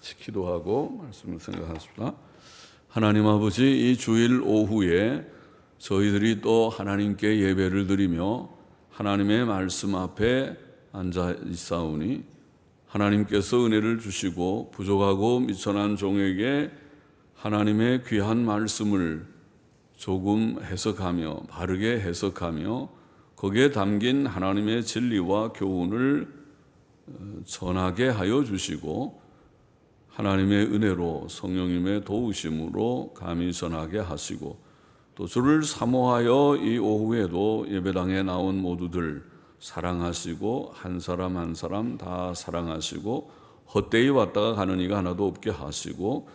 같이 기도하고 말씀을 생각하십시다. 하나님 아버지, 이 주일 오후에 저희들이 또 하나님께 예배를 드리며 하나님의 말씀 앞에 앉아 있사오니 하나님께서 은혜를 주시고 부족하고 미천한 종에게 하나님의 귀한 말씀을 조금 해석하며 바르게 해석하며 거기에 담긴 하나님의 진리와 교훈을 전하게 하여 주시고 하나님의 은혜로 성령님의 도우심으로 감히 전하게 하시고 또 주를 사모하여 이 오후에도 예배당에 나온 모두들 사랑하시고 한 사람 한 사람 다 사랑하시고 헛되이 왔다가 가는 이가 하나도 없게 하시고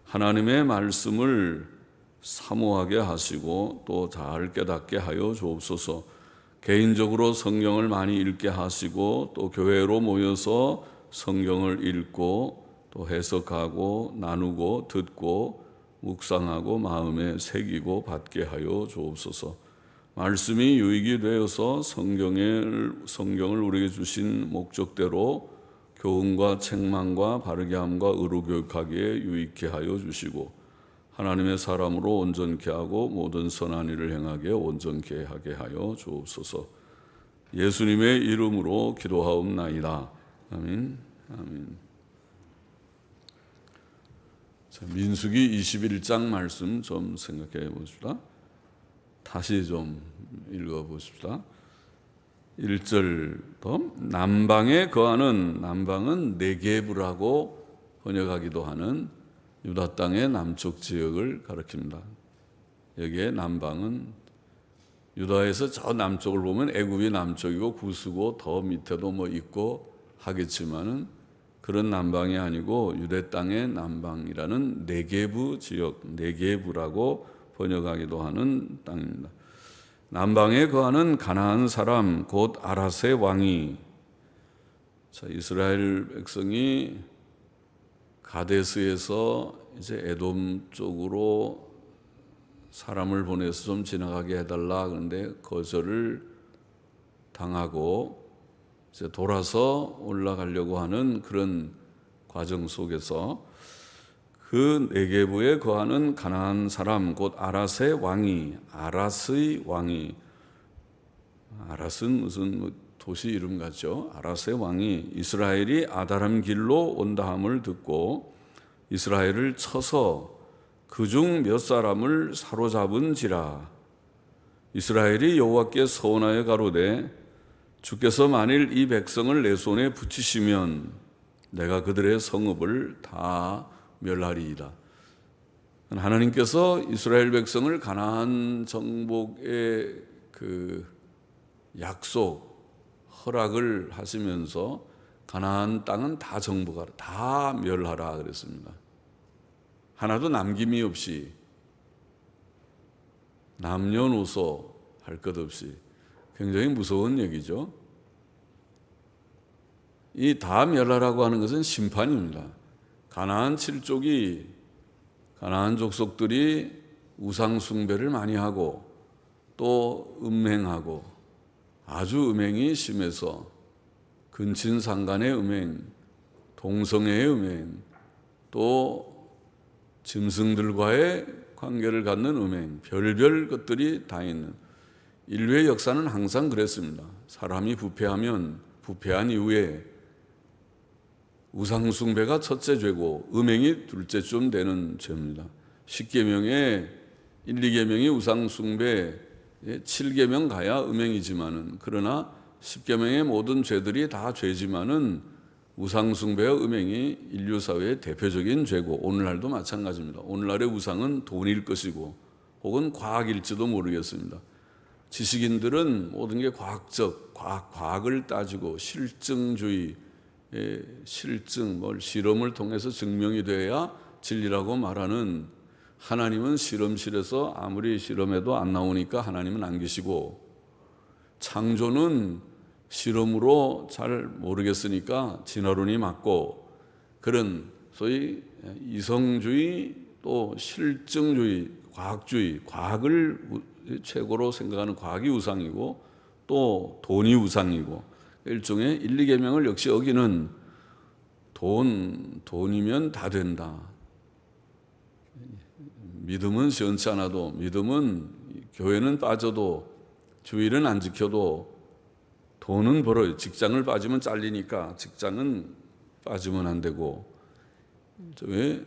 하나님의 말씀을 사모하게 하시고 또 잘 깨닫게 하여 주옵소서. 개인적으로 성경을 많이 읽게 하시고 또 교회로 모여서 성경을 읽고 또 해석하고 나누고 듣고 묵상하고 마음에 새기고 받게 하여 주옵소서. 말씀이 유익이 되어서 성경을 우리에게 주신 목적대로 교훈과 책망과 바르게 함과 의로 교육하기에 유익케 하여 주시고 하나님의 사람으로 온전케 하고 모든 선한 일을 행하게 온전케 하게 하여 주옵소서. 예수님의 이름으로 기도하옵나이다. 아멘. 아멘. 자, 민수기 21장 말씀 좀 생각해 보십시다. 다시 좀 읽어 보십시다. 1절 더 남방에 거하는, 남방은 네게브라고 번역하기도 하는 유다 땅의 남쪽 지역을 가리킵니다. 여기에 남방은 유다에서 저 남쪽을 보면 애굽이 남쪽이고 구스고 더 밑에도 뭐 있고 하겠지만은 그런 남방이 아니고 유대 땅의 남방이라는 네게브 지역, 네게브라고 번역하기도 하는 땅입니다. 남방에 거하는 가나안 사람 곧 아라세 왕이, 자, 이스라엘 백성이 가데스에서 이제 에돔 쪽으로 사람을 보내서 좀 지나가게 해달라 그런데 거절을 당하고 이제 돌아서 올라가려고 하는 그런 과정 속에서 그 네게부에 거하는 가나안 사람 곧 아라세 왕이, 아라스의 왕이, 아라스는 무슨 도시 이름 같죠? 아라세 왕이 이스라엘이 아다람 길로 온다 함을 듣고 이스라엘을 쳐서 그중 몇 사람을 사로잡은지라. 이스라엘이 여호와께 서원하여 가로되 주께서 만일 이 백성을 내 손에 붙이시면 내가 그들의 성읍을 다 멸하리이다. 하나님께서 이스라엘 백성을 가나안 정복의 그 약속, 허락을 하시면서 가나안 땅은 다 정복하라, 다 멸하라 그랬습니다. 하나도 남김이 없이 남녀노소 할 것 없이. 굉장히 무서운 얘기죠. 이 다 멸하라고 하는 것은 심판입니다. 가나안 7족이, 가나안 족속들이 우상 숭배를 많이 하고 또 음행하고 아주 음행이 심해서 근친상간의 음행, 동성애의 음행, 또 짐승들과의 관계를 갖는 음행, 별별 것들이 다 있는, 인류의 역사는 항상 그랬습니다. 사람이 부패하면 부패한 이후에 우상숭배가 첫째 죄고 음행이 둘째쯤 되는 죄입니다. 10계명에 1, 2계명이 우상숭배, 7계명 가야 음행이지만은, 그러나 10계명의 모든 죄들이 다 죄지만은 우상숭배와 음행이 인류 사회의 대표적인 죄고 오늘날도 마찬가지입니다. 오늘날의 우상은 돈일 것이고 혹은 과학일지도 모르겠습니다. 지식인들은 모든 게 과학적, 과학을 따지고 실증주의, 실증, 실험을 통해서 증명이 돼야 진리라고 말하는, 하나님은 실험실에서 아무리 실험해도 안 나오니까 하나님은 안 계시고, 창조는 실험으로 잘 모르겠으니까 진화론이 맞고, 그런 소위 이성주의 또 실증주의, 과학주의, 과학을 최고로 생각하는 과학이 우상이고 또 돈이 우상이고, 일종의 1, 2계명을 역시 어기는 돈이면 다 된다. 믿음은 시원치 않아도, 믿음은 교회는 빠져도 주일은 안 지켜도 돈은 벌어요. 직장을 빠지면 잘리니까 직장은 빠지면 안 되고, 왜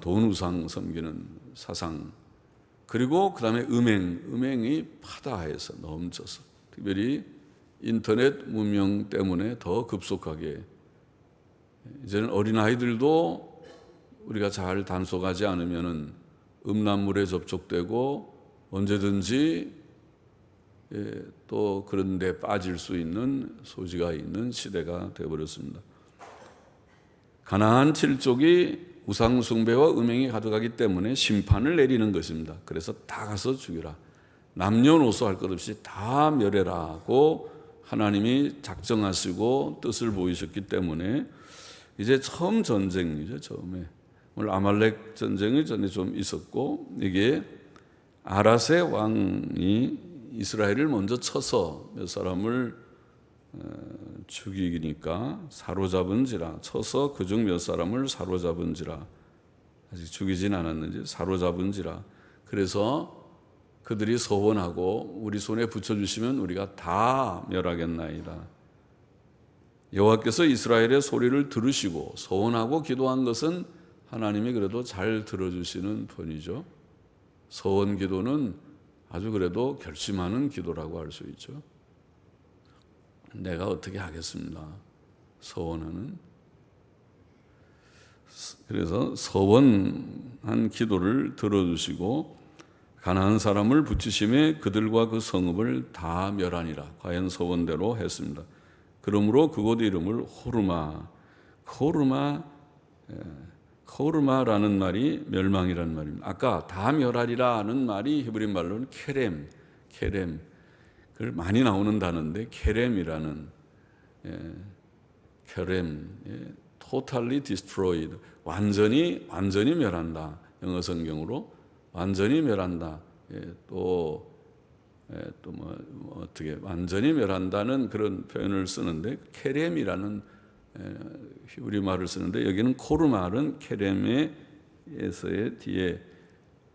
돈 우상 섬기는 사상, 그리고 그 다음에 음행이 파다해서 넘쳐서, 특별히 인터넷 문명 때문에 더 급속하게, 이제는 어린아이들도 우리가 잘 단속하지 않으면은 음란물에 접촉되고 언제든지 또 그런 데 빠질 수 있는 소지가 있는 시대가 되어버렸습니다. 가나안 7족이 우상 숭배와 음행이 가득하기 때문에 심판을 내리는 것입니다. 그래서 다 가서 죽여라. 남녀노소 할 것 없이 다 멸해라고 하나님이 작정하시고 뜻을 보이셨기 때문에 이제 처음 전쟁이죠. 처음에 물론 아말렉 전쟁이 전에 좀 있었고, 이게 아라세 왕이 이스라엘을 먼저 쳐서 몇 사람을 죽이니까 사로잡은지라, 쳐서 그중 몇 사람을 사로잡은지라, 아직 죽이진 않았는지 사로잡은지라, 그래서 그들이 서원하고 우리 손에 붙여주시면 우리가 다 멸하겠나이다. 여호와께서 이스라엘의 소리를 들으시고 서원하고 기도한 것은 하나님이 그래도 잘 들어주시는 편이죠. 서원 기도는 아주 그래도 결심하는 기도라고 할 수 있죠. 내가 어떻게 하겠습니다. 서원하는. 그래서 서원한 기도를 들어주시고 가나안 사람을 붙이심에 그들과 그 성읍을 다 멸하니라. 과연 서원대로 했습니다. 그러므로 그곳 이름을 호르마라는 말이 멸망이라는 말입니다. 아까 다 멸하리라 하는 말이 히브리 말로는 케렘, 그걸 많이 나오는 단어인데, 케렘이라는, totally destroyed, 완전히 멸한다. 영어 성경으로 완전히 멸한다. 어떻게 완전히 멸한다는 그런 표현을 쓰는데, 케렘이라는 히브리 말을 쓰는데, 여기는 코르말은 케렘에서의 뒤에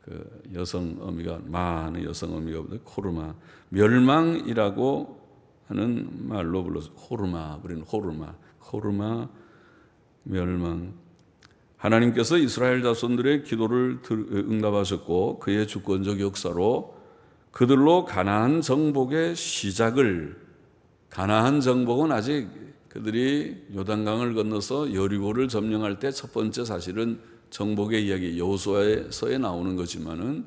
그 여성 어미가 마는 여성 어미가 코르마, 멸망이라고 하는 말로 불러서 호르마 멸망. 하나님께서 이스라엘 자손들의 기도를 응답하셨고 그의 주권적 역사로 그들로 가나안 정복의 시작을, 가나안 정복은 아직 그들이 요단강을 건너서 여리고를 점령할 때 첫 번째 사실은 정복의 이야기 여호수아서에 나오는 거지만은,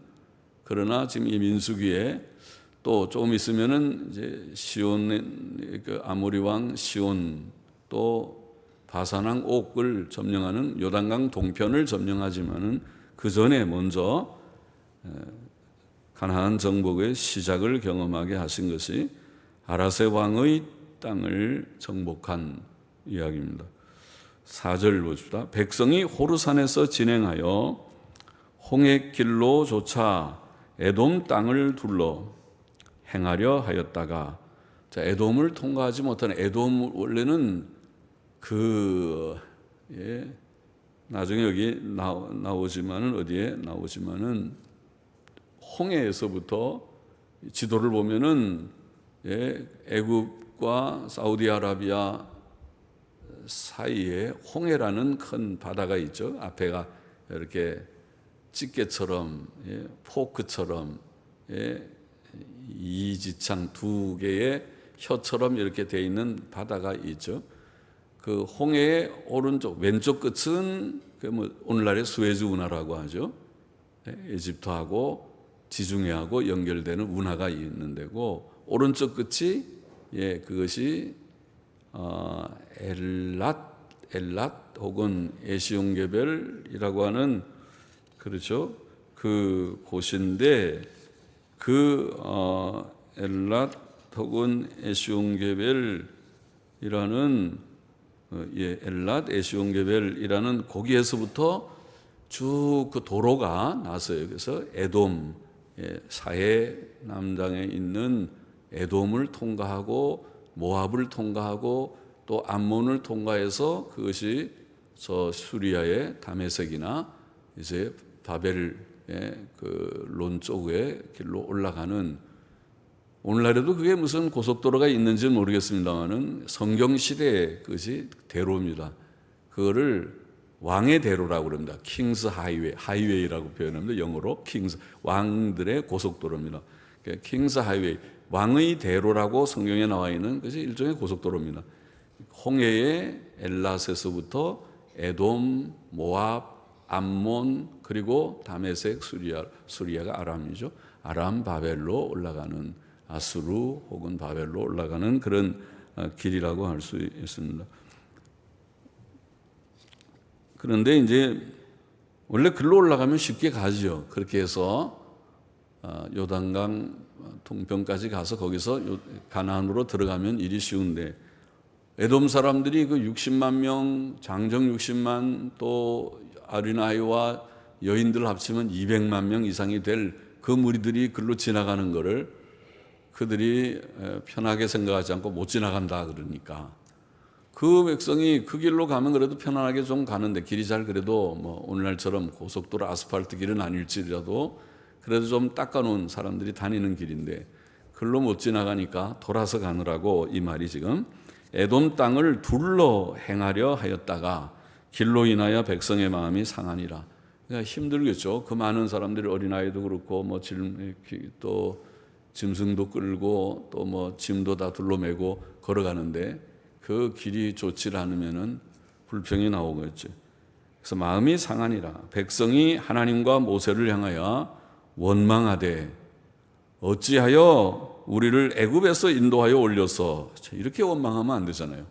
그러나 지금 이 민수기에 또 조금 있으면은 이제 시온, 그 아모리 왕 시온, 또 바산 왕 옥을 점령하는 요단강 동편을 점령하지만은 그 전에 먼저 가나안 정복의 시작을 경험하게 하신 것이 아라세 왕의 땅을 정복한 이야기입니다. 4절 보십시다. 백성이 호르산에서 진행하여 홍해길로 조차 에돔 땅을 둘러 행하려 하였다가, 자, 에돔을 통과하지 못하는, 에돔 원래는 나중에 여기 나오지만은, 어디에 나오지만은 홍해에서부터 지도를 보면은 애굽과 사우디아라비아 사이에 홍해라는 큰 바다가 있죠. 앞에가 이렇게 집게처럼, 포크처럼, 이지창 두 개의 혀처럼 이렇게 되어 있는 바다가 있죠. 그 홍해의 오른쪽, 왼쪽 끝은 오늘날의 수에즈 운하라고 하죠. 에집트하고 지중해하고 연결되는 운하가 있는 데고, 오른쪽 끝이 그것이 엘랏 혹은 에시온게벨이라고 하는, 그렇죠, 그 곳인데, 그 엘랏 혹은 에시온게벨이라는 엘랏 에시온게벨이라는 거기에서부터 쭉 그 도로가 나서요. 그래서 에돔, 사해 남장에 있는 에돔을 통과하고 모압을 통과하고 또 암몬을 통과해서 그것이 저 수리아의 다메섹이나 이제 바벨의 그 론 쪽의 길로 올라가는, 오늘날에도 그게 무슨 고속도로가 있는지 모르겠습니다만은 성경 시대의 그것이 대로입니다. 그거를 왕의 대로라고 그럽니다. 킹스 하이웨이, 하이웨이라고 표현합니다. 영어로 킹스, 왕들의 고속도로입니다. 킹스 하이웨이, 왕의 대로라고 성경에 나와 있는 것이 일종의 고속도로입니다. 홍해의 엘라세서부터 에돔, 모압, 암몬, 그리고 다메섹, 수리아가 아람이죠. 아람, 바벨로 올라가는, 아수르 혹은 바벨로 올라가는 그런 길이라고 할 수 있습니다. 그런데 이제 원래 글로 올라가면 쉽게 가죠. 그렇게 해서 요단강 동편까지 가서 거기서 가나안으로 들어가면 일이 쉬운데, 에돔 사람들이 그 60만 명, 장정 60만, 또 어린아이와 여인들 합치면 200만 명 이상이 될 그 무리들이 글로 지나가는 거를 그들이 편하게 생각하지 않고 못 지나간다 그러니까, 그 백성이 그 길로 가면 그래도 편안하게 좀 가는데, 길이 잘 그래도 뭐 오늘날처럼 고속도로 아스팔트 길은 아닐지라도 그래도 좀 닦아놓은 사람들이 다니는 길인데 글로 못 지나가니까 돌아서 가느라고 이 말이 지금 에돔 땅을 둘러 행하려 하였다가 길로 인하여 백성의 마음이 상하니라. 그러니까 힘들겠죠. 그 많은 사람들이, 어린아이도 그렇고 뭐 또 짐승도 끌고 또 뭐 짐도 다 둘러매고 걸어가는데 그 길이 좋지 않으면은 불평이 나오겠죠. 그래서 마음이 상하니라. 백성이 하나님과 모세를 향하여 원망하되 어찌하여 우리를 애굽에서 인도하여 올려서, 이렇게 원망하면 안 되잖아요.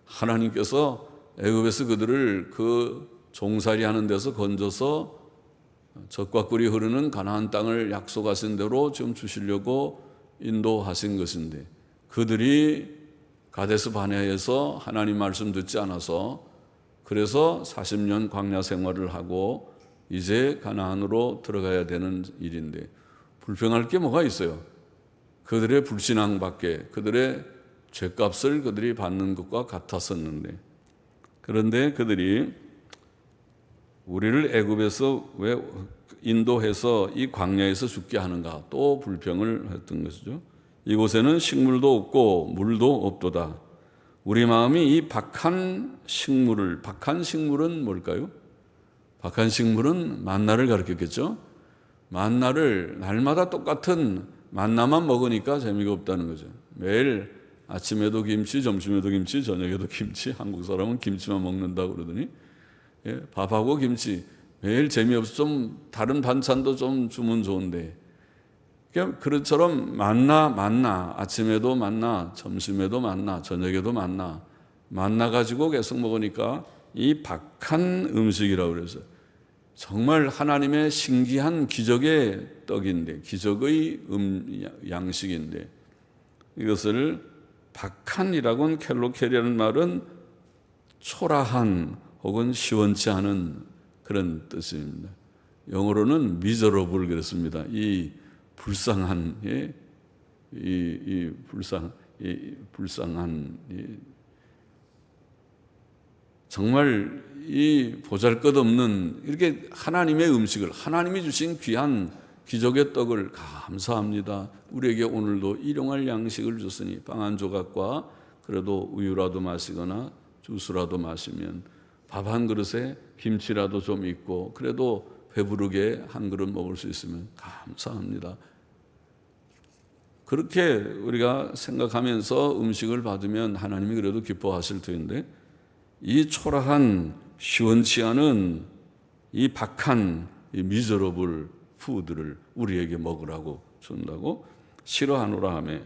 하나님께서 애굽에서 그들을 그 종살이 하는 데서 건져서 젖과 꿀이 흐르는 가나안 땅을 약속하신 대로 지금 주시려고 인도하신 것인데, 그들이 가데스 바네아에서 하나님 말씀 듣지 않아서 그래서 40년 광야 생활을 하고 이제 가나안으로 들어가야 되는 일인데 불평할 게 뭐가 있어요? 그들의 불신앙밖에, 그들의 죄값을 그들이 받는 것과 같았었는데, 그런데 그들이 우리를 애굽에서 왜 인도해서 이 광야에서 죽게 하는가, 또 불평을 했던 것이죠. 이곳에는 식물도 없고 물도 없도다. 우리 마음이 이 박한 식물을, 박한 식물은 뭘까요? 박한 식물은 만나를 가리켰겠죠. 만나를, 날마다 똑같은 만나만 먹으니까 재미가 없다는 거죠. 매일 아침에도 김치, 점심에도 김치, 저녁에도 김치. 한국 사람은 김치만 먹는다고 그러더니, 밥하고 김치, 매일 재미없어. 좀 다른 반찬도 좀 주면 좋은데, 그처럼 만나, 아침에도 만나, 점심에도 만나, 저녁에도 만나 가지고 계속 먹으니까 이 박한 음식이라고 그래서 정말 하나님의 신기한 기적의 떡인데, 기적의 양식인데, 이것을 박한이라고는, 켈로켈이라는 말은 초라한 혹은 시원치 않은 그런 뜻입니다. 영어로는 miserable 그랬습니다. 이 불쌍한, 불쌍한, 정말 이 보잘것없는, 이렇게 하나님의 음식을, 하나님이 주신 귀한 기적의 떡을 감사합니다. 우리에게 오늘도 일용할 양식을 줬으니 빵 한 조각과 그래도 우유라도 마시거나 주스라도 마시면, 밥 한 그릇에 김치라도 좀 있고 그래도 배부르게 한 그릇 먹을 수 있으면 감사합니다. 그렇게 우리가 생각하면서 음식을 받으면 하나님이 그래도 기뻐하실 텐데, 이 초라한 시원치 않은 이 박한 이 미저러블 푸드를 우리에게 먹으라고 준다고 싫어하노라 하며,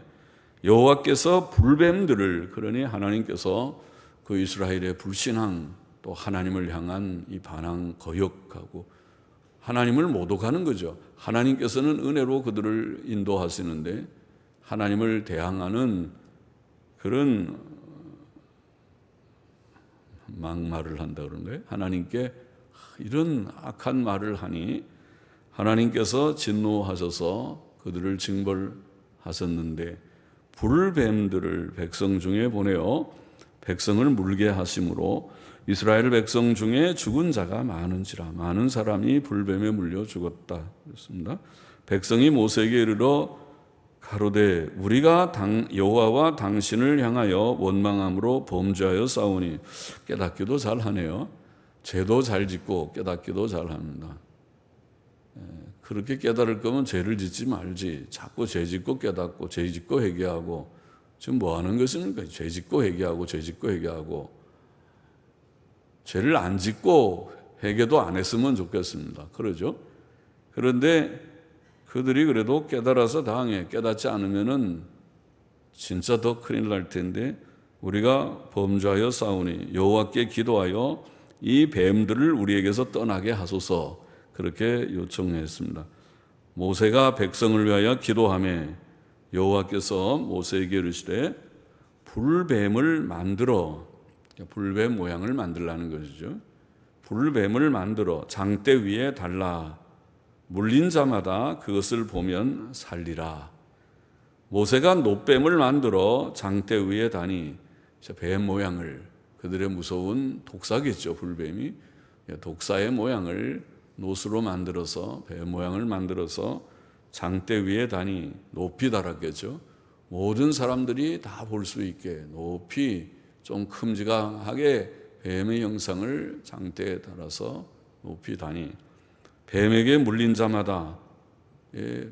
여호와께서 불뱀들을, 그러니 하나님께서 그 이스라엘의 불신앙, 또 하나님을 향한 이 반항, 거역하고 하나님을 모독하는 거죠. 하나님께서는 은혜로 그들을 인도하시는데 하나님을 대항하는 그런 막말을 한다 그런 거예요. 하나님께 이런 악한 말을 하니 하나님께서 진노하셔서 그들을 징벌하셨는데, 불뱀들을 백성 중에 보내어 백성을 물게 하심으로 이스라엘 백성 중에 죽은 자가 많은지라 많은 사람이 불뱀에 물려 죽었다. 그렇습니다. 백성이 모세에게 이르러 가로되 우리가 여호와와 당신을 향하여 원망함으로 범죄하여 싸우니 깨닫기도 잘하네요. 죄도 잘 짓고 깨닫기도 잘합니다. 그렇게 깨달을 거면 죄를 짓지 말지. 자꾸 죄 짓고 깨닫고 죄 짓고 회개하고 지금 뭐 하는 것입니까? 죄 짓고 회개하고 죄 짓고 회개하고 죄를 안 짓고 회개도 안 했으면 좋겠습니다. 그러죠? 그런데 그들이 그래도 깨달아서 당해. 깨닫지 않으면은 진짜 더 큰일 날 텐데 우리가 범죄하여 싸우니 여호와께 기도하여 이 뱀들을 우리에게서 떠나게 하소서. 그렇게 요청했습니다. 모세가 백성을 위하여 기도하며 여호와께서 모세에게 이르시되 불뱀을 만들어, 불뱀 모양을 만들라는 것이죠. 불뱀을 만들어 장대 위에 달라 물린 자마다 그것을 보면 살리라. 모세가 놋뱀을 만들어 장대 위에 다니 뱀 모양을, 그들의 무서운 독사겠죠. 불뱀이 독사의 모양을 놋으로 만들어서 뱀 모양을 만들어서 장대 위에 다니 높이 달았겠죠. 모든 사람들이 다 볼 수 있게 높이 좀 큼직하게 뱀의 형상을 장대에 달아서 높이 다니 뱀에게 물린 자마다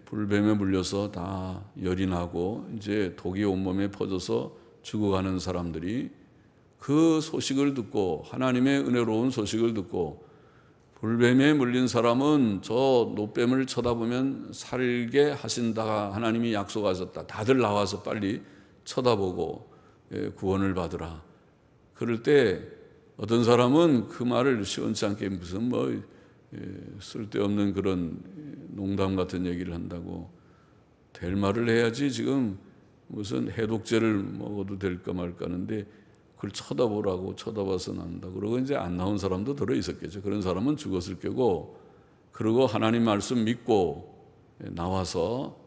불뱀에 물려서 다 열이 나고 이제 독이 온몸에 퍼져서 죽어가는 사람들이 그 소식을 듣고 하나님의 은혜로운 소식을 듣고 불뱀에 물린 사람은 저 놋뱀을 쳐다보면 살게 하신다 하나님이 약속하셨다. 다들 나와서 빨리 쳐다보고 구원을 받으라. 그럴 때 어떤 사람은 그 말을 시원치 않게 무슨 쓸데없는 그런 농담 같은 얘기를 한다고 될 말을 해야지 지금 무슨 해독제를 먹어도 될까 말까 하는데 그걸 쳐다보라고 쳐다봐서는 안다. 그러고 이제 안 나온 사람도 들어 있었겠죠. 그런 사람은 죽었을 거고, 그리고 하나님 말씀 믿고 나와서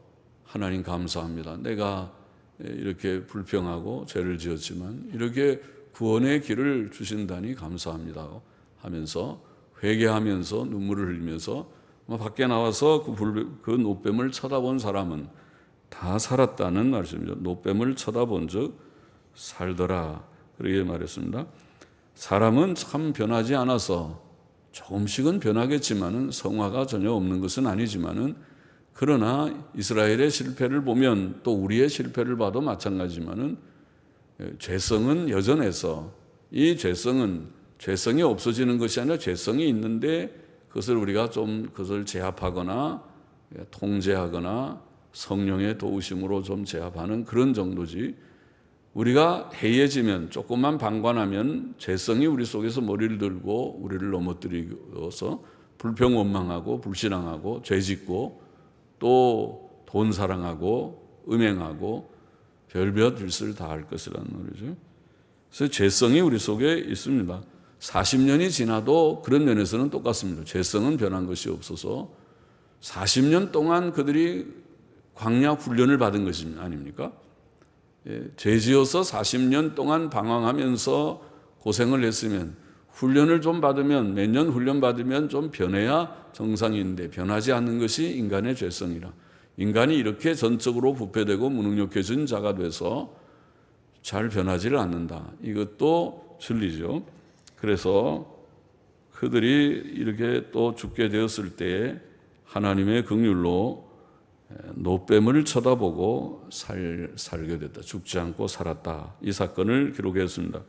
하나님 감사합니다. 내가 이렇게 불평하고 죄를 지었지만 이렇게 구원의 길을 주신다니 감사합니다 하면서 회개하면서 눈물을 흘리면서 밖에 나와서 그 놋뱀을 쳐다본 사람은 다 살았다는 말씀이죠. 놋뱀을 쳐다본 즉 살더라. 그렇게 말했습니다. 사람은 참 변하지 않아서 조금씩은 변하겠지만은 성화가 전혀 없는 것은 아니지만은 그러나 이스라엘의 실패를 보면 또 우리의 실패를 봐도 마찬가지지만은 죄성은 여전해서 이 죄성이 없어지는 것이 아니라 죄성이 있는데 그것을 우리가 좀 그것을 제압하거나 통제하거나 성령의 도우심으로 좀 제압하는 그런 정도지, 우리가 해이해지면 조금만 방관하면 죄성이 우리 속에서 머리를 들고 우리를 넘어뜨리고서 불평 원망하고 불신앙하고 죄짓고 또 돈 사랑하고 음행하고 별별 짓을 다 할 것이라는 말이죠. 그래서 죄성이 우리 속에 있습니다. 40년이 지나도 그런 면에서는 똑같습니다. 죄성은 변한 것이 없어서 40년 동안 그들이 광야 훈련을 받은 것이 아닙니까? 죄 지어서 40년 동안 방황하면서 고생을 했으면 훈련을 좀 받으면, 몇 년 훈련 받으면 좀 변해야 정상인데 변하지 않는 것이 인간의 죄성이라. 인간이 이렇게 전적으로 부패되고 무능력해진 자가 돼서 잘 변하지를 않는다. 이것도 진리죠. 그래서 그들이 이렇게 또 죽게 되었을 때에 하나님의 긍휼로 놋뱀을 쳐다보고 살게 됐다. 죽지 않고 살았다. 이 사건을 기록했습니다.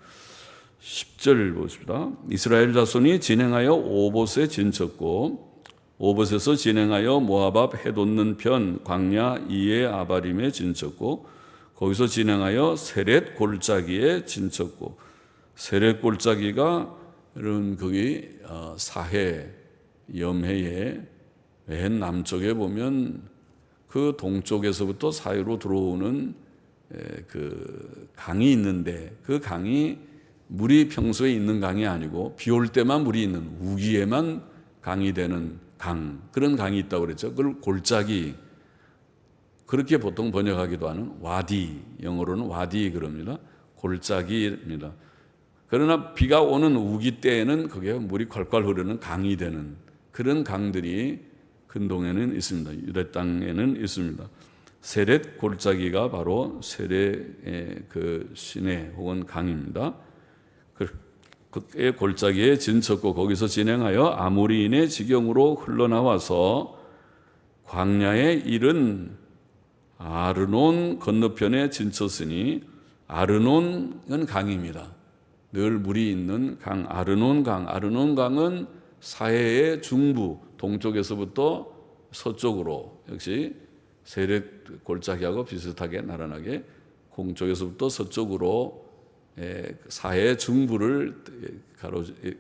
10절 보십니다. 이스라엘 자손이 진행하여 오봇에 진쳤고 오봇에서 진행하여 모압 앞 해돋는 편 광야 이에 아바림에 진쳤고 거기서 진행하여 세렛 골짜기에 진쳤고, 세렛 골짜기가 여러분 거기 사해 염해의 맨 남쪽에 보면 그 동쪽에서부터 사해로 들어오는 그 강이 있는데 그 강이 물이 평소에 있는 강이 아니고 비 올 때만 물이 있는 우기에만 강이 되는 강, 그런 강이 있다고 그랬죠. 그걸 골짜기, 그렇게 보통 번역하기도 하는 와디, 영어로는 와디 그럽니다. 골짜기입니다. 그러나 비가 오는 우기 때에는 그게 물이 콸콸 흐르는 강이 되는 그런 강들이 근동에는 있습니다. 유대 땅에는 있습니다. 세렛 골짜기가 바로 세렛의 그 시내 혹은 강입니다. 그의 골짜기에 진쳤고 거기서 진행하여 아모리인의 지경으로 흘러나와서 광야에 이른 아르논 건너편에 진쳤으니 아르논은 강입니다. 늘 물이 있는 강, 아르논 강. 아르논 강은 사해의 중부, 동쪽에서부터 서쪽으로 역시 세렛 골짜기하고 비슷하게 나란하게 동쪽에서부터 서쪽으로 사해 중부를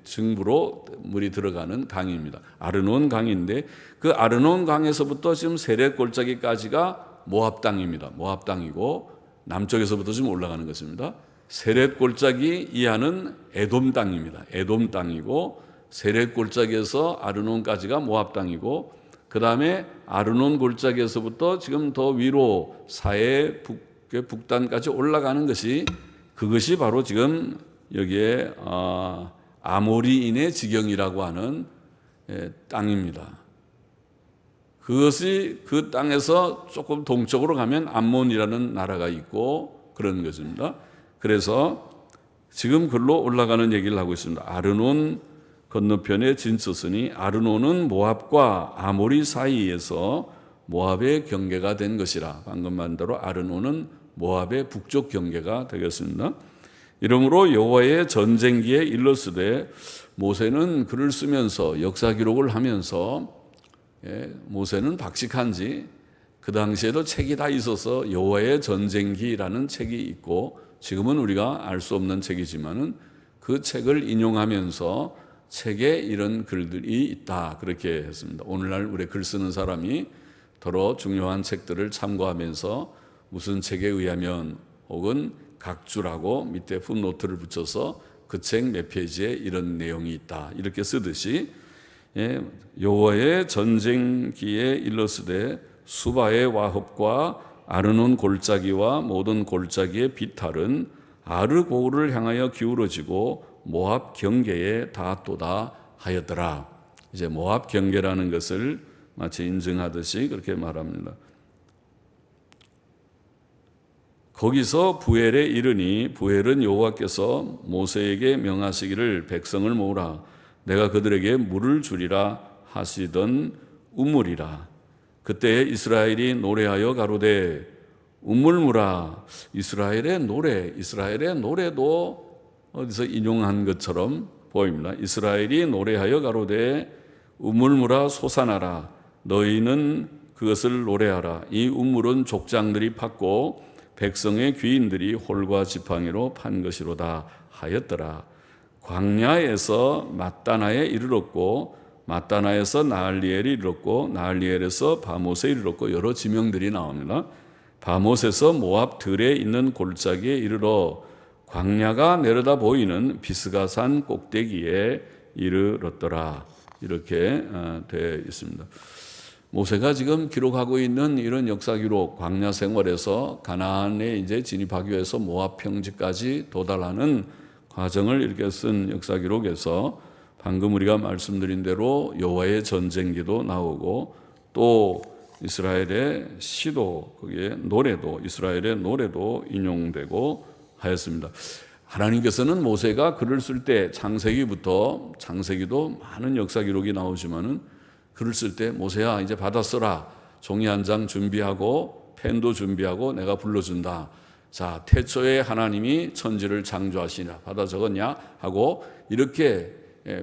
중부로 물이 들어가는 강입니다. 아르논 강인데 그 아르논 강에서부터 지금 세렛 골짜기까지가 모압 땅입니다. 모압 땅이고 남쪽에서부터 지금 올라가는 것입니다. 세렛 골짜기 이하는 에돔 땅입니다. 에돔 땅이고 세렛 골짜기에서 아르논까지가 모압 땅이고 그 다음에 아르논 골짜기에서부터 지금 더 위로 사해 북단까지 올라가는 것이 그것이 바로 지금 여기에 아모리인의 지경이라고 하는 땅입니다. 그것이 그 땅에서 조금 동쪽으로 가면 암몬이라는 나라가 있고 그런 것입니다. 그래서 지금 글로 올라가는 얘기를 하고 있습니다. 아르논 건너편에 진쳤으니 아르논은 모압과 아모리 사이에서 모압의 경계가 된 것이라. 방금 말 대로 아르논은 모압의 북쪽 경계가 되겠습니다. 이러므로 여호와의 전쟁기에 일렀으되 모세는 글을 쓰면서 역사 기록을 하면서 모세는 박식한지 그 당시에도 책이 다 있어서 여호와의 전쟁기라는 책이 있고 지금은 우리가 알 수 없는 책이지만은 그 책을 인용하면서 책에 이런 글들이 있다 그렇게 했습니다. 오늘날 우리 글 쓰는 사람이 더러 중요한 책들을 참고하면서 무슨 책에 의하면 혹은 각주라고 밑에 풋노트를 붙여서 그 책 몇 페이지에 이런 내용이 있다 이렇게 쓰듯이 여호와의 전쟁기에 일렀으되 수바의 와합과 아르논 골짜기와 모든 골짜기의 비탈은 아르고를 향하여 기울어지고 모압 경계에 닿았도다 하였더라. 이제 모압 경계라는 것을 마치 인증하듯이 그렇게 말합니다. 거기서 부엘에 이르니 부엘은 여호와께서 모세에게 명하시기를 백성을 모으라 내가 그들에게 물을 주리라 하시던 우물이라. 그때 이스라엘이 노래하여 가로되 우물물아. 이스라엘의 노래도 어디서 인용한 것처럼 보입니다. 이스라엘이 노래하여 가로되 우물물아 솟아나라. 너희는 그것을 노래하라. 이 우물은 족장들이 팠고 백성의 귀인들이 홀과 지팡이로 판 것이로다 하였더라. 광야에서 mat다나에 이르렀고 mat다나에서 나할리엘이 이르렀고 나할리엘에서 바못에 이르렀고 여러 지명들이 나옵니다. 바못에서 모압 들에 있는 골짜기에 이르러 광야가 내려다 보이는 비스가산 꼭대기에 이르렀더라. 이렇게 되어 있습니다. 모세가 지금 기록하고 있는 이런 역사 기록, 광야 생활에서 가나안에 이제 진입하기 위해서 모압 평지까지 도달하는 과정을 이렇게 쓴 역사 기록에서 방금 우리가 말씀드린 대로 여호와의 전쟁기도 나오고 또 이스라엘의 시도, 거기에 노래도, 이스라엘의 노래도 인용되고 하였습니다. 하나님께서는 모세가 글을 쓸 때 창세기도 많은 역사 기록이 나오지만은 글을 쓸 때 모세야 이제 받아 써라. 종이 한 장 준비하고 펜도 준비하고 내가 불러준다. 자, 태초에 하나님이 천지를 창조하시냐 받아 적었냐 하고 이렇게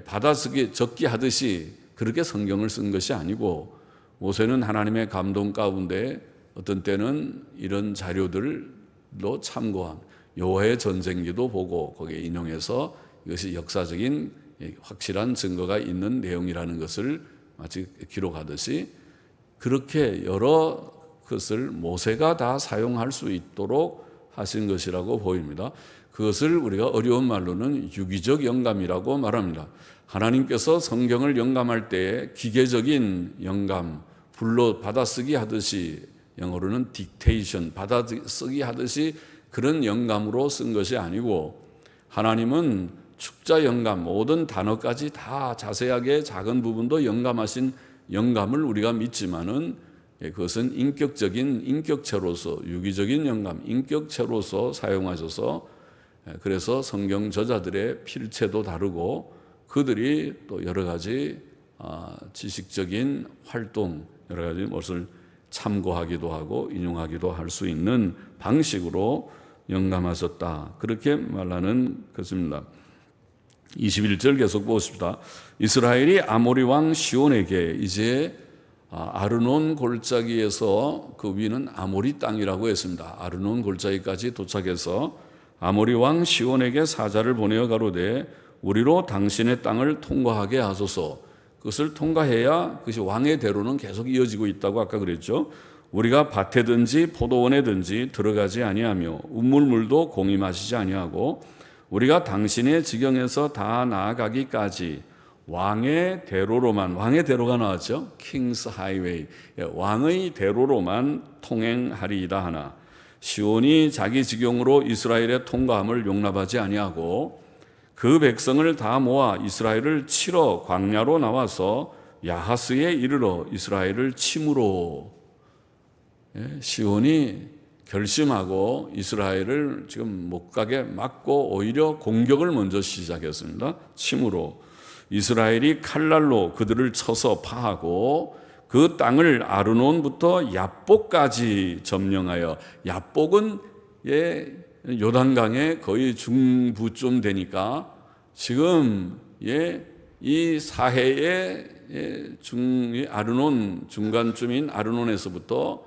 받아쓰기 적기 하듯이 그렇게 성경을 쓴 것이 아니고 모세는 하나님의 감동 가운데 어떤 때는 이런 자료들로 참고한 여호와의 전쟁기도 보고 거기에 인용해서 이것이 역사적인 확실한 증거가 있는 내용이라는 것을 마치 기록하듯이 그렇게 여러 것을 모세가 다 사용할 수 있도록 하신 것이라고 보입니다. 그것을 우리가 어려운 말로는 유기적 영감이라고 말합니다. 하나님께서 성경을 영감할 때 기계적인 영감, 불로 받아쓰기 하듯이 영어로는 딕테이션, 받아쓰기 하듯이 그런 영감으로 쓴 것이 아니고 하나님은 축자 영감 모든 단어까지 다 자세하게 작은 부분도 영감하신 영감을 우리가 믿지만은 그것은 인격적인 인격체로서 유기적인 영감 인격체로서 사용하셔서 그래서 성경 저자들의 필체도 다르고 그들이 또 여러 가지 지식적인 활동 여러 가지 것을 참고하기도 하고 인용하기도 할 수 있는 방식으로 영감하셨다. 그렇게 말하는 것입니다. 21절 계속 보십시다. 이스라엘이 아모리 왕 시온에게 이제 아르논 골짜기에서 그 위는 아모리 땅이라고 했습니다. 아르논 골짜기까지 도착해서 아모리 왕 시온에게 사자를 보내어 가로되 우리로 당신의 땅을 통과하게 하소서. 그것을 통과해야 그것이 왕의 대로는 계속 이어지고 있다고 아까 그랬죠. 우리가 밭에든지 포도원에든지 들어가지 아니하며 우물물도 공히 마시지 아니하고 우리가 당신의 지경에서 다 나아가기까지 왕의 대로로만 왕의 대로가 나왔죠. 킹스 하이웨이 왕의 대로로만 통행하리이다 하나 시온이 자기 지경으로 이스라엘의 통과함을 용납하지 아니하고 그 백성을 다 모아 이스라엘을 치러 광야로 나와서 야하스에 이르러 이스라엘을 침으로 시온이 결심하고 이스라엘을 지금 못 가게 막고 오히려 공격을 먼저 시작했습니다. 침으로 이스라엘이 칼날로 그들을 쳐서 파하고 그 땅을 아르논부터 얍복까지 점령하여 얍복은 요단강의 거의 중부쯤 되니까 지금 이 사해의 아르논 중간쯤인 아르논에서부터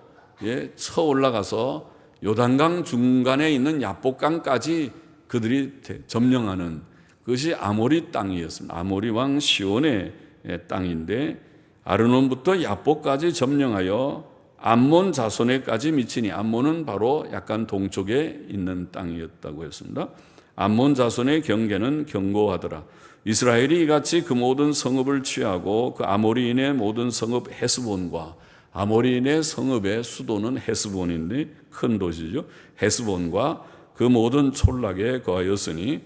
쳐 올라가서 요단강 중간에 있는 얍복강까지 그들이 점령하는 그것이 아모리 땅이었습니다. 아모리 왕 시온의 땅인데 아르논부터 얍복까지 점령하여 암몬 자손에까지 미치니 암몬은 바로 약간 동쪽에 있는 땅이었다고 했습니다. 암몬 자손의 경계는 견고하더라. 이스라엘이 이같이 그 모든 성읍을 취하고 그 아모리인의 모든 성읍 헤스본과 아모리인의 성읍의 수도는 헤스본인데 큰 도시죠. 헤스본과 그 모든 촌락에 거하였으니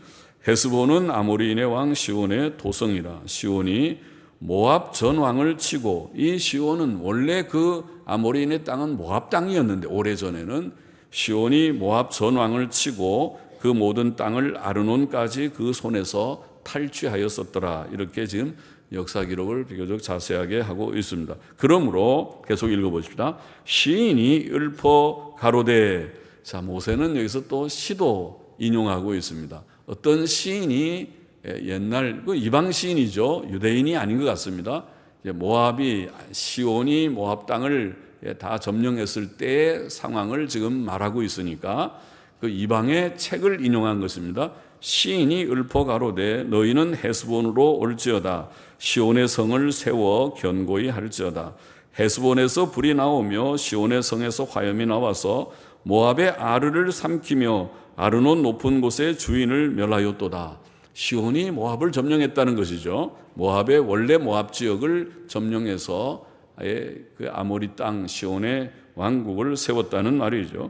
헤스본은 아모리인의 왕 시온의 도성이라. 시온이 모압 전 왕을 치고 이 시온은 원래 그 아모리인의 땅은 모압 땅이었는데 오래전에는 시온이 모압 전 왕을 치고 그 모든 땅을 아르논까지 그 손에서 탈취하였었더라. 이렇게 지금 역사 기록을 비교적 자세하게 하고 있습니다. 그러므로 계속 읽어보십시다. 시인이 읊어 가로되 자 모세는 여기서 또 시도 인용하고 있습니다. 어떤 시인이 옛날 그 이방 시인이죠. 유대인이 아닌 것 같습니다. 모압이 시온이 모압 땅을 다 점령했을 때의 상황을 지금 말하고 있으니까 그 이방의 책을 인용한 것입니다. 시인이 읊어 가로되 너희는 헤스본으로 올지어다. 시온의 성을 세워 견고히 할지어다. 헤스본에서 불이 나오며 시온의 성에서 화염이 나와서 모압의 아르를 삼키며 아르논 높은 곳의 주인을 멸하였도다. 시온이 모압을 점령했다는 것이죠. 모압의 원래 모압 지역을 점령해서 아예 그 아모리 땅 시온의 왕국을 세웠다는 말이죠.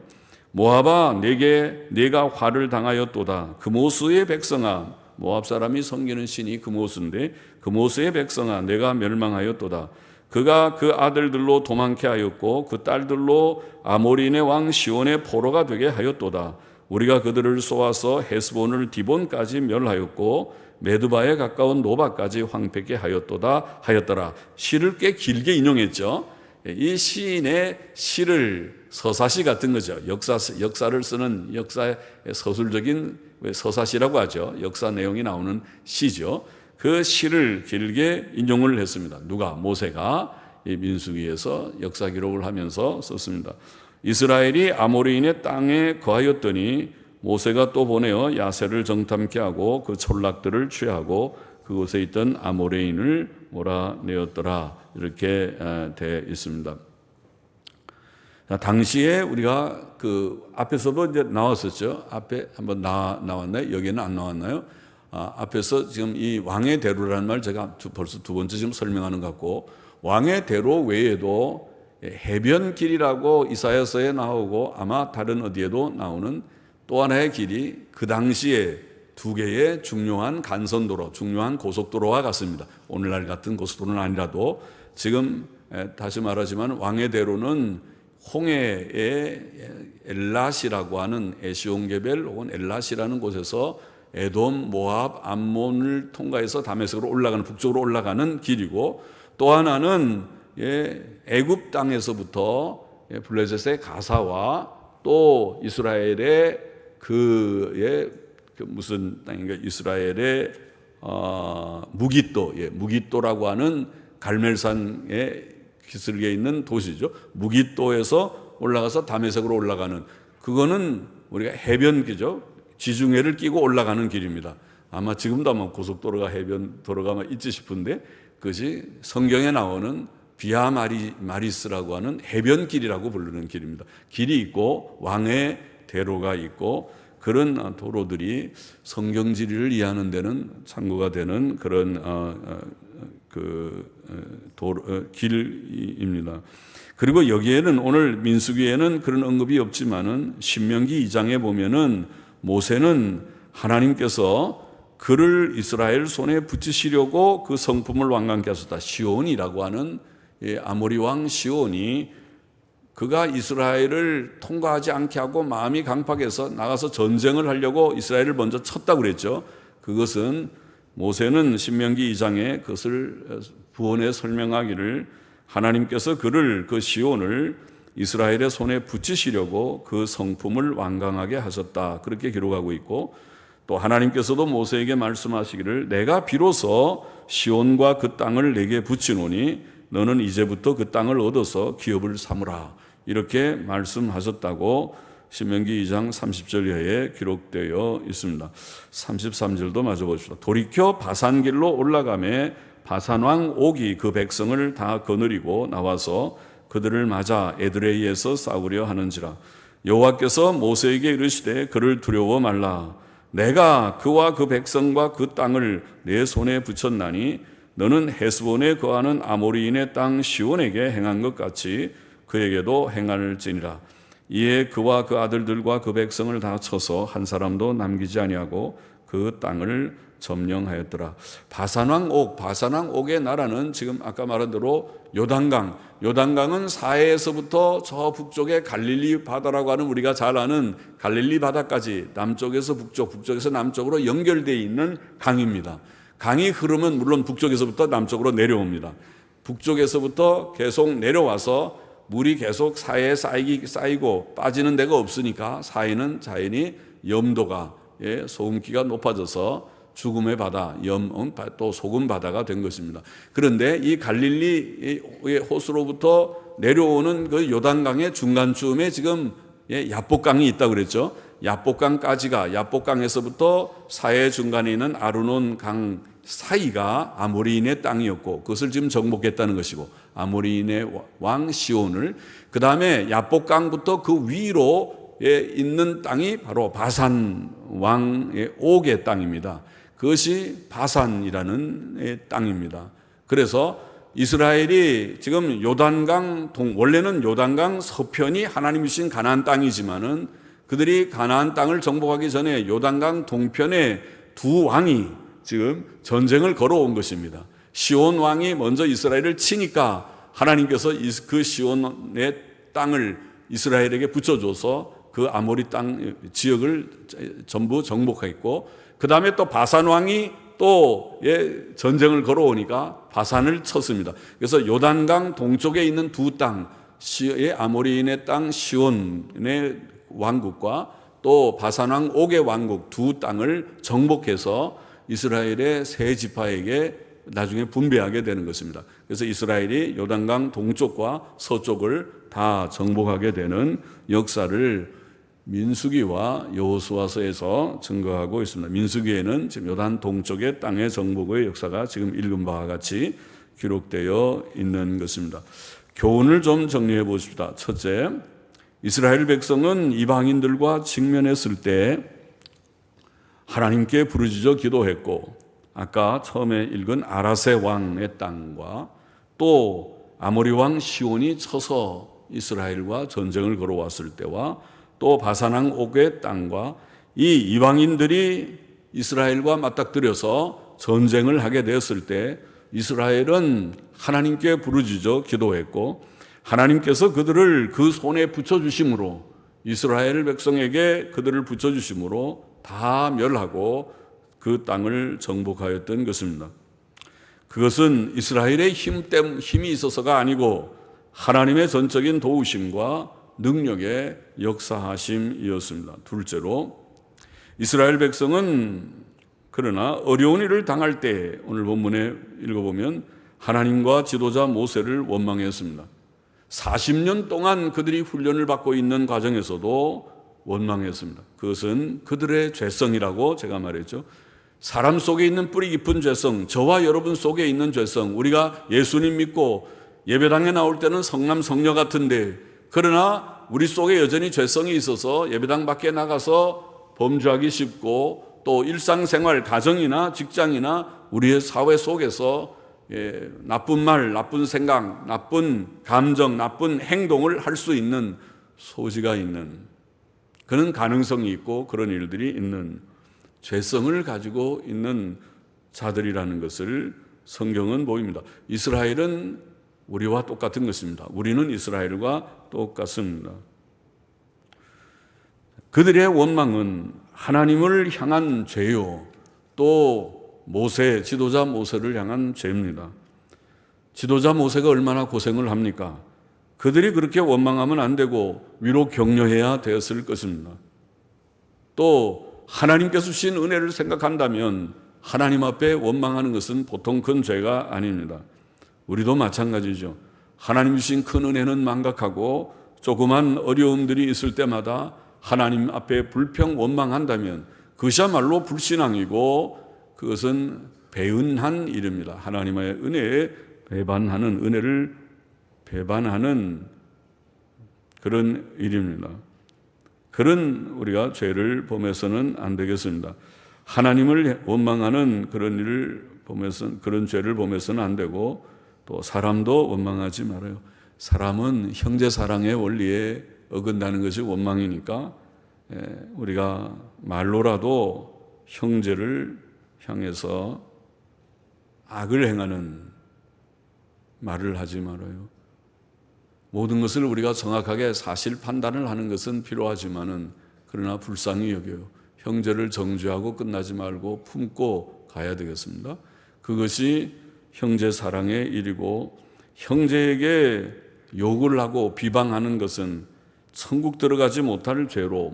모압아 내가 화를 당하였도다. 그모스의 백성아 모압 사람이 섬기는 신이 그모스인데 그모스의 백성아 내가 멸망하였도다. 그가 그 아들들로 도망케 하였고 그 딸들로 아모리인의 왕 시온의 포로가 되게 하였도다. 우리가 그들을 쏘아서 헤스본을 디본까지 멸하였고 메드바에 가까운 노바까지 황폐케 하였더라. 시를 꽤 길게 인용했죠. 이 시인의 시를 서사시 같은 거죠. 역사를 쓰는 역사의 서술적인 서사시라고 하죠. 역사 내용이 나오는 시죠. 그 시를 길게 인용을 했습니다. 누가? 모세가 이 민수기에서 역사 기록을 하면서 썼습니다. 이스라엘이 아모리인의 땅에 거하였더니 모세가 또 보내어 야세를 정탐케 하고 그 촌락들을 취하고 그곳에 있던 아모레인을 몰아내었더라. 이렇게 되어 있습니다. 당시에 우리가 그 앞에서도 이제 나왔었죠. 앞에 한번 나왔나요? 여기는 안 나왔나요? 앞에서 지금 이 왕의 대로라는 말 제가 벌써 두 번째 지금 설명하는 것 같고 왕의 대로 외에도 해변길이라고 이사야서에 나오고 아마 다른 어디에도 나오는 또 하나의 길이 그 당시에 두 개의 중요한 간선도로, 중요한 고속도로와 같습니다. 오늘날 같은 고속도로는 아니라도 지금 다시 말하지만 왕의 대로는 홍해의 엘랏이라고 하는 에시온게벨 혹은 엘랏이라는 곳에서 에돔, 모압, 암몬을 통과해서 다메섹으로 올라가는, 북쪽으로 올라가는 길이고, 또 하나는 애굽 땅에서부터 블레셋의 가사와 또 이스라엘의 무슨 땅인가, 이스라엘의 무깃도, 무깃도라고 하는 갈멜산에 기슭에 있는 도시죠. 무깃도에서 올라가서 다메섹으로 올라가는, 그거는 우리가 해변기죠. 지중해를 끼고 올라가는 길입니다. 아마 지금도 아마 고속도로가 해변도로가 있지 싶은데, 그것이 성경에 나오는 비아 마리스라고 하는 해변길이라고 부르는 길입니다. 길이 있고 왕의 대로가 있고, 그런 도로들이 성경 지리를 이해하는 데는 참고가 되는 그런 길입니다. 그리고 여기에는 오늘 민수기에는 그런 언급이 없지만은 신명기 2장에 보면은 모세는 하나님께서 그를 이스라엘 손에 붙이시려고 그 성품을 완강케 하셨다. 시온이라고 하는 아모리 왕 시온이 그가 이스라엘을 통과하지 않게 하고 마음이 강팍해서 나가서 전쟁을 하려고 이스라엘을 먼저 쳤다고 그랬죠. 그것은 모세는 신명기 2장에 그것을 부언해 설명하기를 하나님께서 그를, 그 시온을 이스라엘의 손에 붙이시려고 그 성품을 완강하게 하셨다, 그렇게 기록하고 있고, 또 하나님께서도 모세에게 말씀하시기를 내가 비로소 시온과 그 땅을 내게 붙이노니 너는 이제부터 그 땅을 얻어서 기업을 삼으라, 이렇게 말씀하셨다고 신명기 2장 30절 이하에 기록되어 있습니다. 33절도 마저 봅시다. 돌이켜 바산길로 올라가매 바산왕 옥이 그 백성을 다 거느리고 나와서 그들을 맞아 에드레이에서 싸우려 하는지라. 여호와께서 모세에게 이르시되 그를 두려워 말라. 내가 그와 그 백성과 그 땅을 내 손에 붙였나니 너는 헤스본에 거하는 아모리인의 땅 시온에게 행한 것 같이 그에게도 행할지니라. 이에 그와 그 아들들과 그 백성을 다 쳐서 한 사람도 남기지 아니하고 그 땅을 점령하였더라. 바산왕 옥의 나라는 지금 아까 말한 대로 요단강은 사해에서부터 저 북쪽의 갈릴리 바다라고 하는 우리가 잘 아는 갈릴리 바다까지 남쪽에서 북쪽, 북쪽에서 남쪽으로 연결되어 있는 강입니다. 강이 흐르면 물론 북쪽에서부터 남쪽으로 내려옵니다. 북쪽에서부터 계속 내려와서 물이 계속 사해에 쌓이고 빠지는 데가 없으니까 사해는 자연히 염도가, 소금기가 높아져서 죽음의 바다, 또 소금 바다가 된 것입니다. 그런데 이 갈릴리의 호수로부터 내려오는 그 요단강의 중간쯤에 지금 야복강이 있다고 그랬죠. 야복강에서부터 사해 중간에 있는 아르논 강 사이가 아모리인의 땅이었고, 그것을 지금 정복했다는 것이고, 아모리인의 왕 시온을, 그 다음에 야복강부터 그 위로 있는 땅이 바로 바산 왕의 옥의 땅입니다. 그것이 바산이라는 땅입니다. 그래서 이스라엘이 지금 요단강 원래는 요단강 서편이 하나님이 주신 가나안 땅이지만은 그들이 가나안 땅을 정복하기 전에 요단강 동편에 두 왕이 지금 전쟁을 걸어온 것입니다. 시온 왕이 먼저 이스라엘을 치니까 하나님께서 그 시온의 땅을 이스라엘에게 붙여줘서 그 아모리 땅 지역을 전부 정복했고, 그 다음에 또 바산 왕이 또 전쟁을 걸어오니까 바산을 쳤습니다. 그래서 요단강 동쪽에 있는 두 땅, 아모리인의 땅 시온의 왕국과 또 바산 왕 옥의 왕국 두 땅을 정복해서 이스라엘의 세 지파에게 나중에 분배하게 되는 것입니다. 그래서 이스라엘이 요단강 동쪽과 서쪽을 다 정복하게 되는 역사를 민수기와 여호수아서에서 증거하고 있습니다. 민수기에는 지금 요단 동쪽의 땅의 정복의 역사가 지금 읽은 바와 같이 기록되어 있는 것입니다. 교훈을 좀 정리해 보십시다. 첫째, 이스라엘 백성은 이방인들과 직면했을 때 하나님께 부르짖어 기도했고, 아까 처음에 읽은 아라세 왕의 땅과 또 아모리 왕 시온이 쳐서 이스라엘과 전쟁을 걸어왔을 때와 또 바산왕 옥의 땅과 이 이방인들이 이스라엘과 맞닥뜨려서 전쟁을 하게 되었을 때 이스라엘은 하나님께 부르짖어 기도했고 하나님께서 그들을 그 손에 붙여주심으로 이스라엘 백성에게 그들을 붙여주심으로 다 멸하고 그 땅을 정복하였던 것입니다. 그것은 이스라엘의 힘이 있어서가 아니고 하나님의 전적인 도우심과 능력의 역사하심이었습니다. 둘째로 이스라엘 백성은 그러나 어려운 일을 당할 때 오늘 본문에 읽어보면 하나님과 지도자 모세를 원망했습니다. 40년 동안 그들이 훈련을 받고 있는 과정에서도 원망했습니다. 그것은 그들의 죄성이라고 제가 말했죠. 사람 속에 있는 뿌리 깊은 죄성, 저와 여러분 속에 있는 죄성, 우리가 예수님 믿고 예배당에 나올 때는 성남 성녀 같은데 그러나 우리 속에 여전히 죄성이 있어서 예배당 밖에 나가서 범죄하기 쉽고 또 일상생활, 가정이나 직장이나 우리의 사회 속에서 나쁜 말, 나쁜 생각, 나쁜 감정, 나쁜 행동을 할 수 있는 소지가 있는 그런 가능성이 있고 그런 일들이 있는 죄성을 가지고 있는 자들이라는 것을 성경은 보입니다. 이스라엘은 우리와 똑같은 것입니다. 우리는 이스라엘과 똑같습니다. 그들의 원망은 하나님을 향한 죄요, 또 모세, 지도자 모세를 향한 죄입니다. 지도자 모세가 얼마나 고생을 합니까? 그들이 그렇게 원망하면 안 되고 위로 격려해야 되었을 것입니다. 또 하나님께서 주신 은혜를 생각한다면 하나님 앞에 원망하는 것은 보통 큰 죄가 아닙니다. 우리도 마찬가지죠. 하나님 주신 큰 은혜는 망각하고 조그만 어려움들이 있을 때마다 하나님 앞에 불평 원망한다면 그것이야말로 불신앙이고 그것은 배은한 일입니다. 하나님의 은혜에 배반하는, 은혜를 배반하는 그런 일입니다. 그런 우리가 죄를 범해서는 안 되겠습니다. 하나님을 원망하는 그런 일을 범해서, 그런 죄를 범해서는 안 되고 또 사람도 원망하지 말아요. 사람은 형제 사랑의 원리에 어긋나는 것이 원망이니까 우리가 말로라도 형제를 향해서 악을 행하는 말을 하지 말아요. 모든 것을 우리가 정확하게 사실 판단을 하는 것은 필요하지만은 그러나 불쌍히 여겨요. 형제를 정죄하고 끝나지 말고 품고 가야 되겠습니다. 그것이 형제 사랑의 일이고 형제에게 욕을 하고 비방하는 것은 천국 들어가지 못할 죄로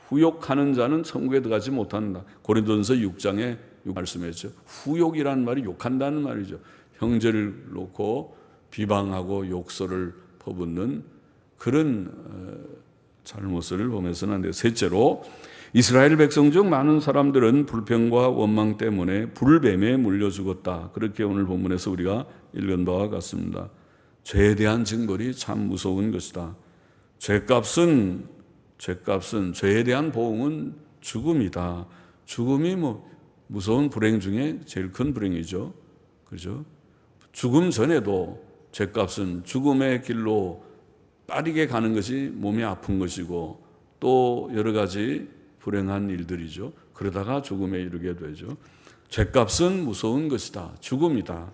후욕하는 자는 천국에 들어가지 못한다. 고린도전서 6장에 말씀했죠. 후욕이라는 말이 욕한다는 말이죠. 형제를 놓고 비방하고 욕설을 퍼붓는 그런 잘못을 범해서는 안 돼요. 셋째로 이스라엘 백성 중 많은 사람들은 불평과 원망 때문에 불뱀에 물려 죽었다. 그렇게 오늘 본문에서 우리가 읽은 바와 같습니다. 죄에 대한 징벌이 참 무서운 것이다. 죄값은 죄에 대한 보응은 죽음이다. 죽음이 무서운 불행 중에 제일 큰 불행이죠. 그렇죠? 죽음 전에도 죄값은 죽음의 길로 빠르게 가는 것이 몸이 아픈 것이고 또 여러 가지 불행한 일들이죠. 그러다가 죽음에 이르게 되죠. 죄값은 무서운 것이다. 죽음이다.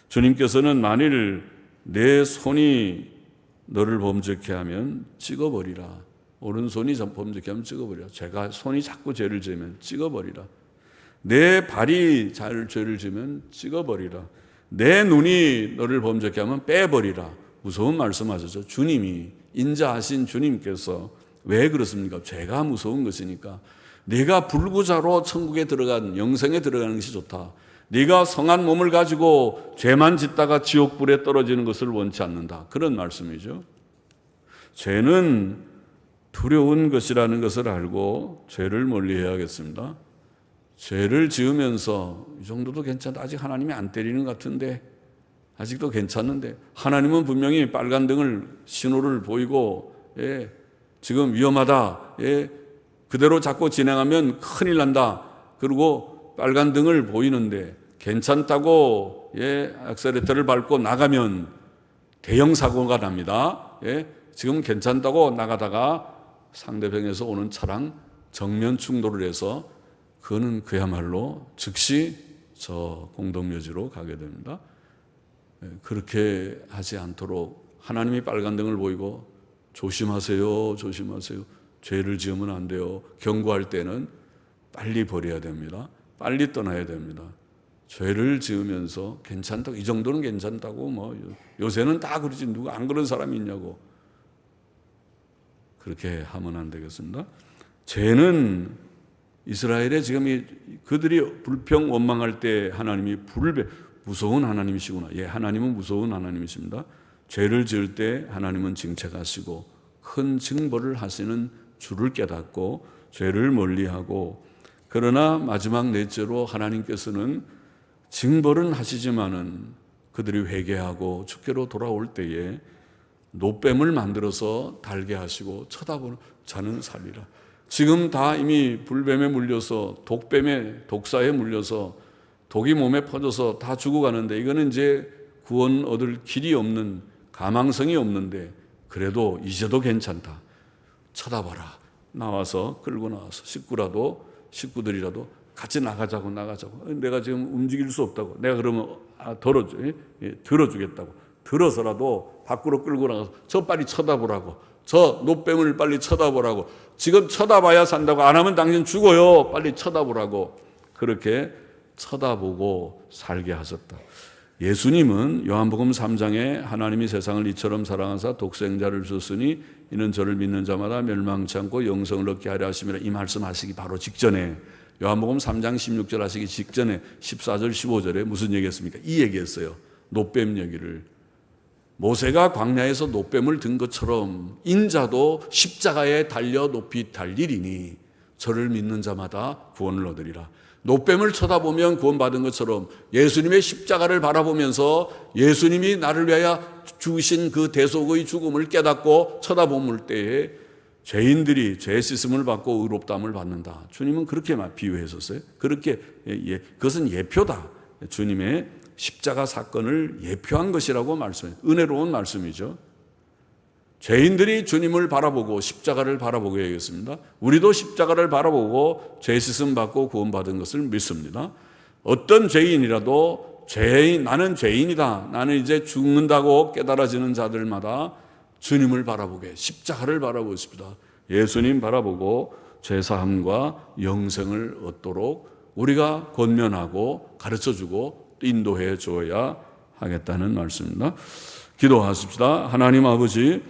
주님께서는 만일 내 손이 너를 범죄케 하면 찍어버리라. 오른손이 범죄케 하면 찍어버리라. 손이 자꾸 죄를 지으면 찍어버리라. 내 발이 죄를 지으면 찍어버리라. 내 눈이 너를 범죄케 하면 빼버리라. 무서운 말씀하셨죠. 주님이, 인자하신 주님께서. 왜 그렇습니까? 죄가 무서운 것이니까. 네가 불구자로 천국에 들어간, 영생에 들어가는 것이 좋다. 네가 성한 몸을 가지고 죄만 짓다가 지옥불에 떨어지는 것을 원치 않는다. 그런 말씀이죠. 죄는 두려운 것이라는 것을 알고 죄를 멀리해야겠습니다. 죄를 지으면서 이 정도도 괜찮다. 아직 하나님이 안 때리는 것 같은데, 아직도 괜찮은데, 하나님은 분명히 빨간 등을 신호를 보이고 지금 위험하다. 그대로 자꾸 진행하면 큰일 난다. 그리고 빨간 등을 보이는데 괜찮다고 액셀레이터를 밟고 나가면 대형 사고가 납니다. 지금 괜찮다고 나가다가 상대방에서 오는 차랑 정면 충돌을 해서 그거는 그야말로 즉시 저 공동묘지로 가게 됩니다. 그렇게 하지 않도록 하나님이 빨간 등을 보이고 조심하세요, 조심하세요. 죄를 지으면 안 돼요. 경고할 때는 빨리 버려야 됩니다. 빨리 떠나야 됩니다. 죄를 지으면서 괜찮다고, 이 정도는 괜찮다고, 뭐 요새는 다 그러지 누가 안 그런 사람이 있냐고. 그렇게 하면 안 되겠습니다. 죄는 이스라엘의 지금 그들이 불평 원망할 때 하나님이 무서운 하나님이시구나. 예, 하나님은 무서운 하나님이십니다. 죄를 지을 때 하나님은 징책하시고 큰 징벌을 하시는 줄을 깨닫고 죄를 멀리하고, 그러나 마지막 넷째로 하나님께서는 징벌은 하시지만은 그들이 회개하고 주께로 돌아올 때에 노뱀을 만들어서 달게 하시고 쳐다보는 자는 살리라. 지금 다 이미 불뱀에 물려서 독사에 물려서 독이 몸에 퍼져서 다 죽어가는데, 이거는 이제 구원 얻을 길이 없는, 가망성이 없는데 그래도 이제도 괜찮다. 쳐다봐라. 나와서 끌고 나와서 식구들이라도 같이 나가자고. 내가 지금 움직일 수 없다고. 내가 그러면 들어주겠다고. 들어서라도 밖으로 끌고 나가서 저 빨리 쳐다보라고. 저 노뱀을 빨리 쳐다보라고. 지금 쳐다봐야 산다고. 안 하면 당신 죽어요. 빨리 쳐다보라고. 그렇게 쳐다보고 살게 하셨다. 예수님은 요한복음 3장에 하나님이 세상을 이처럼 사랑하사 독생자를 주셨으니 이는 저를 믿는 자마다 멸망치 않고 영생을 얻게 하려 하심이라, 이 말씀하시기 바로 직전에, 요한복음 3장 16절 하시기 직전에 14절 15절에 무슨 얘기했습니까? 이 얘기했어요. 노뱀 얘기를. 모세가 광야에서 노뱀을 든 것처럼 인자도 십자가에 달려 높이 달리리니 저를 믿는 자마다 구원을 얻으리라. 노뱀을 쳐다보면 구원받은 것처럼 예수님의 십자가를 바라보면서 예수님이 나를 위하여 죽으신 그 대속의 죽음을 깨닫고 쳐다볼 때에 죄인들이 죄 씻음을 받고 의롭다함을 받는다. 주님은 그렇게 비유했었어요. 그렇게 그것은 예표다. 주님의 십자가 사건을 예표한 것이라고 말씀해요. 은혜로운 말씀이죠. 죄인들이 주님을 바라보고 십자가를 바라보게 하겠습니다. 우리도 십자가를 바라보고 죄 씻음 받고 구원받은 것을 믿습니다. 어떤 죄인이라도 나는 죄인이다, 나는 이제 죽는다고 깨달아지는 자들마다 주님을 바라보게, 십자가를 바라보고 있습니다. 예수님 바라보고 죄사함과 영생을 얻도록 우리가 권면하고 가르쳐주고 인도해 줘야 하겠다는 말씀입니다. 기도하십시다. 하나님 아버지,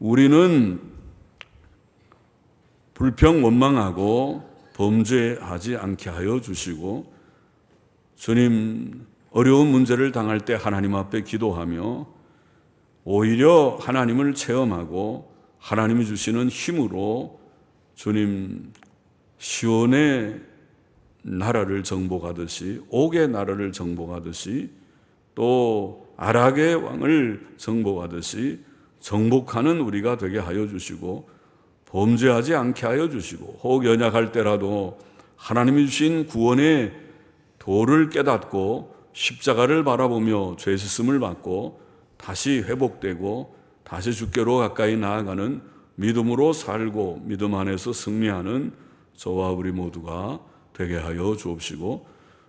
우리는 불평 원망하고 범죄하지 않게 하여 주시고, 주님 어려운 문제를 당할 때 하나님 앞에 기도하며 오히려 하나님을 체험하고 하나님이 주시는 힘으로 주님 시온의 나라를 정복하듯이, 옥의 나라를 정복하듯이, 또 아락의 왕을 정복하듯이 정복하는 우리가 되게 하여 주시고, 범죄하지 않게 하여 주시고, 혹 연약할 때라도 하나님이 주신 구원의 도를 깨닫고 십자가를 바라보며 죄 씻음을 받고 다시 회복되고 다시 주께로 가까이 나아가는 믿음으로 살고 믿음 안에서 승리하는 저와 우리 모두가 되게 하여 주옵시고,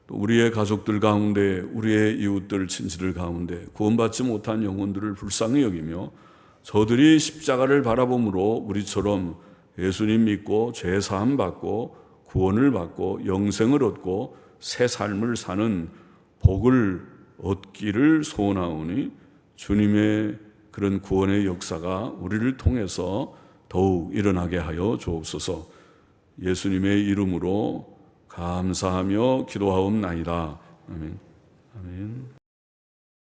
또 우리의 가족들 가운데, 우리의 이웃들 친지들 가운데 구원받지 못한 영혼들을 불쌍히 여기며 저들이 십자가를 바라봄으로 우리처럼 예수님 믿고 죄 사함 받고 구원을 받고 영생을 얻고 새 삶을 사는 복을 얻기를 소원하오니, 주님의 그런 구원의 역사가 우리를 통해서 더욱 일어나게 하여 주옵소서. 예수님의 이름으로 감사하며 기도하옵나이다. 아멘. 아멘.